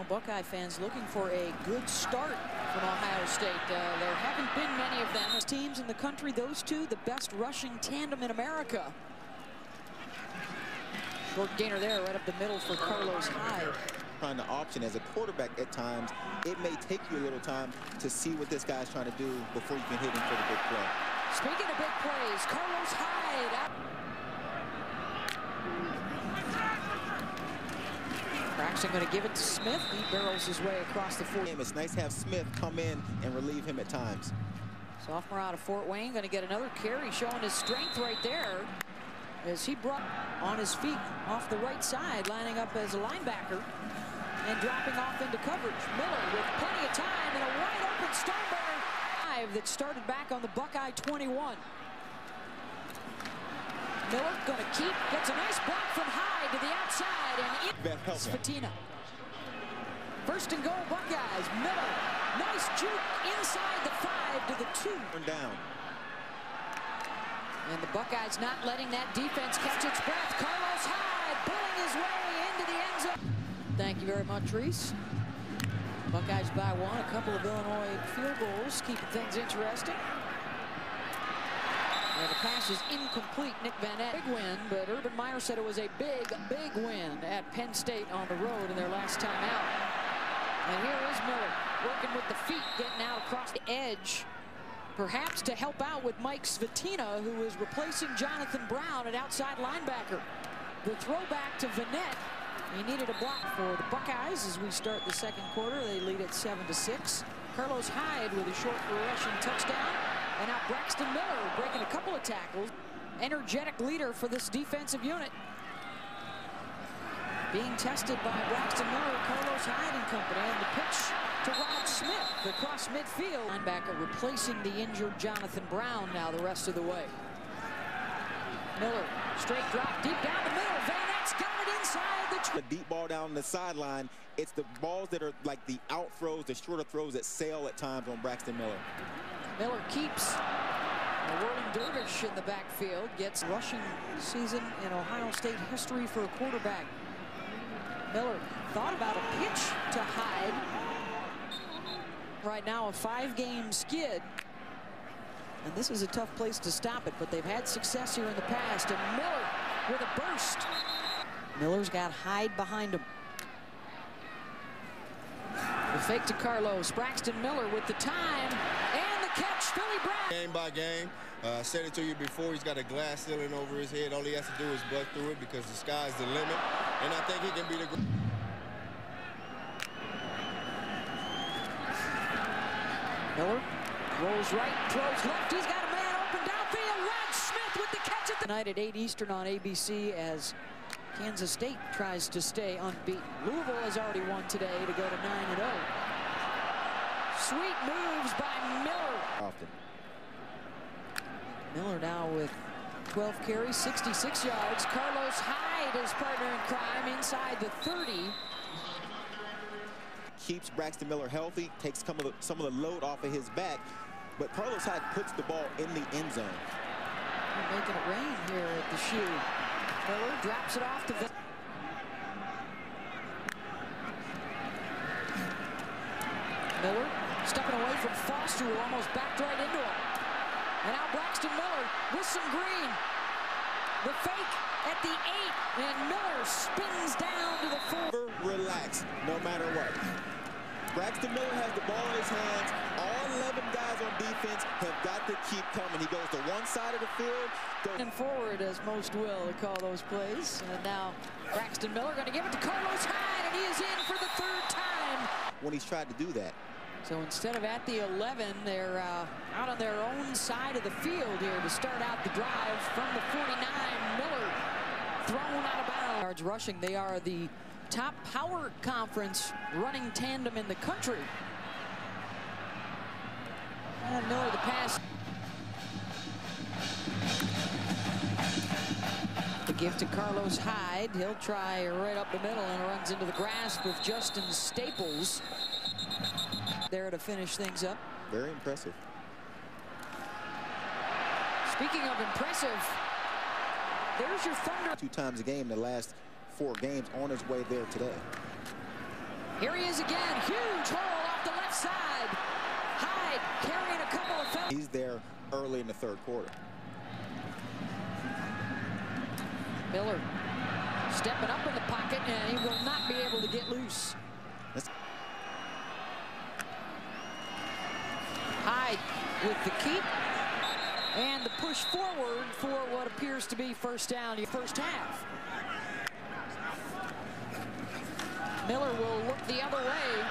Buckeye fans looking for a good start from Ohio State. There haven't been many of them. As teams in the country, those two, the best rushing tandem in America. Short gainer there, right up the middle for Carlos Hyde. Trying to option as a quarterback at times, it may take you a little time to see what this guy's trying to do before you can hit him for the big play. Speaking of big plays, Carlos Hyde. Braxton going to give it to Smith. He barrels his way across the 40. It's nice to have Smith come in and relieve him at times. Sophomore out of Fort Wayne going to get another carry, showing his strength right there as he brought on his feet off the right side, lining up as a linebacker and dropping off into coverage. Miller with plenty of time and a wide open Stoneberg that started back on the Buckeye 21. Miller going to keep, gets a nice block from Hyde to the outside, and it's Fatina. First and goal, Buckeyes. Miller, nice juke inside the 5 to the 2. Down. And the Buckeyes not letting that defense catch its breath. Carlos Hyde pulling his way into the end zone. Thank you very much, Reese. Buckeyes by 1, a couple of Illinois field goals, keeping things interesting. And the pass is incomplete. Nick Van Eck, big win, but Urban Meyer said it was a big win at Penn State on the road in their last time out. And here is Miller working with the feet, getting out across the edge, perhaps to help out with Mike Svatina, who is replacing Jonathan Brown at outside linebacker. The throwback to Vanette. He needed a block for the Buckeyes as we start the second quarter. They lead at 7-6. Carlos Hyde with a short rushing touchdown. And now Braxton Miller breaking a couple of tackles. Energetic leader for this defensive unit. Being tested by Braxton Miller, Carlos Hyde and company. And the pitch to Rod Smith across midfield. Linebacker replacing the injured Jonathan Brown now the rest of the way. Miller, straight drop deep down the middle. Van Eck's got it inside the deep ball down the sideline. It's the balls that are like the out throws, the shorter throws that sail at times on Braxton Miller. Miller keeps a whirling dervish in the backfield. Gets rushing season in Ohio State history for a quarterback. Miller thought about a pitch to Hyde. Right now a 5-game skid. And this is a tough place to stop it, but they've had success here in the past. And Miller with a burst. Miller's got Hyde behind him. The fake to Carlos. Braxton Miller with the time and the catch. Philly Brown. Game by game. I said it to you before. He's got a glass ceiling over his head. All he has to do is bust through it because the sky's the limit. And I think he can be the. Miller rolls right, throws left. He's got a man open downfield. Rod Smith with the catch at the night at 8 Eastern on ABC as Kansas State tries to stay unbeaten. Louisville has already won today to go to 9-0. Sweet moves by Miller. Often. Miller now with 12 carries, 66 yards. Carlos Hyde, his partner in crime, inside the 30. Keeps Braxton Miller healthy, takes some of the load off of his back, but Carlos Hyde puts the ball in the end zone. We're making it rain here at the shoe. Miller drops it off to Miller stepping away from Foster, who almost backed right into him. And now Braxton Miller with some green. The fake at the 8, and Miller spins down to the 4. Relax, no matter what. Braxton Miller has the ball in his hands. All 11 guys on defense have got to keep coming. He goes to one side of the field. And forward, as most will, to call those plays. And now Braxton Miller going to give it to Carlos Hyde, and he is in for the 3rd time. When he's tried to do that. So instead of at the 11, they're out on their own side of the field here to start out the drive from the 49. Miller thrown out of bounds. Rushing, they are the top power conference running tandem in the country. And Miller the pass. The gift to Carlos Hyde. He'll try right up the middle and runs into the grasp of Justin Staples. There to finish things up. Very impressive. Speaking of impressive, there's your Thunder. 2 times a game the last 4 games, on his way there today. Here he is again. Huge hole off the left side. Hyde carrying a couple of fouls. He's there early in the third quarter. Miller stepping up in the pocket, and he will not be able to get loose. Hyde with the keep and the push forward for what appears to be first down in the first half. Miller will look the other way.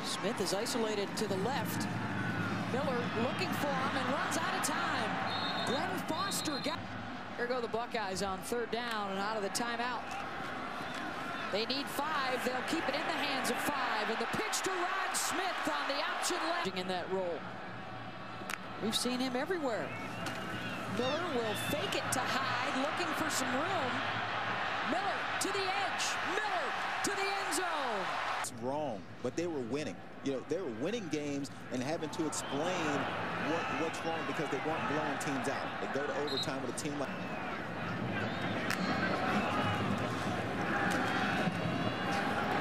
Smith is isolated to the left. Miller looking for him and runs out of time. Glenn Foster got. Here go the Buckeyes on third down and out of the timeout. They need 5. They'll keep it in the hands of 5. And the pitch to Rod Smith on the option left in that role. We've seen him everywhere. Miller will fake it to Hyde, looking for some room. Miller to the edge. Miller to the end zone. It's wrong, but they were winning. You know, they were winning games and having to explain what's wrong because they weren't blowing teams out. They go to overtime with a team like.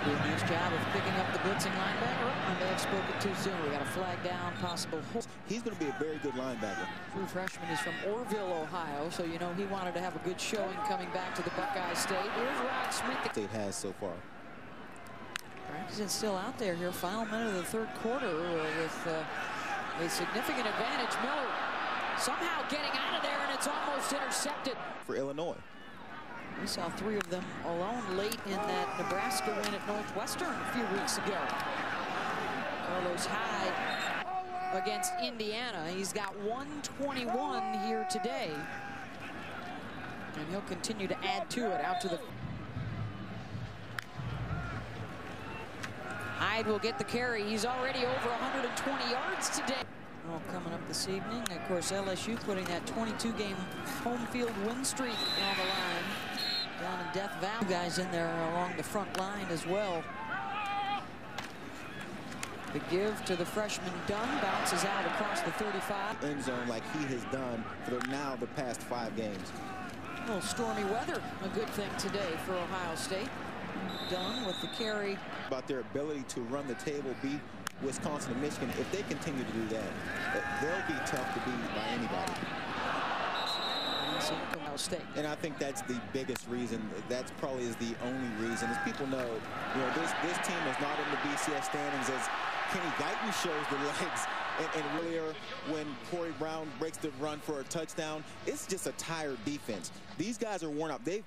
Do a nice job of picking up the blitzing linebacker. I may have spoken too soon. We got a flag down, possible hold. He's going to be a very good linebacker. True freshman is from Orrville, Ohio, so you know he wanted to have a good showing coming back to the Buckeye State. Here's Rod Smith. State has so far. Practice is still out there here. Final minute of the third quarter with a significant advantage. Miller somehow getting out of there, and it's almost intercepted. For Illinois. We saw 3 of them alone late in that Nebraska win at Northwestern a few weeks ago. Carlos Hyde against Indiana. He's got 121 here today. And he'll continue to add to it out to the. Hyde will get the carry. He's already over 120 yards today. All coming up this evening. Of course, LSU putting that 22-game home field win streak on the line. Down in Death Valley. Guys in there along the front line as well. The give to the freshman Dunn bounces out across the 35. End zone like he has done for the past 5 games. A little stormy weather, a good thing today for Ohio State. Dunn with the carry. About their ability to run the table, beat Wisconsin and Michigan. If they continue to do that, they'll be tough to beat by anybody. Ohio State. And I think that's the biggest reason. That's probably is the only reason. As people know, this team is not in the BCS standings as Kenny Guyton shows the legs. And earlier, when Corey Brown breaks the run for a touchdown, it's just a tired defense. These guys are worn out. They've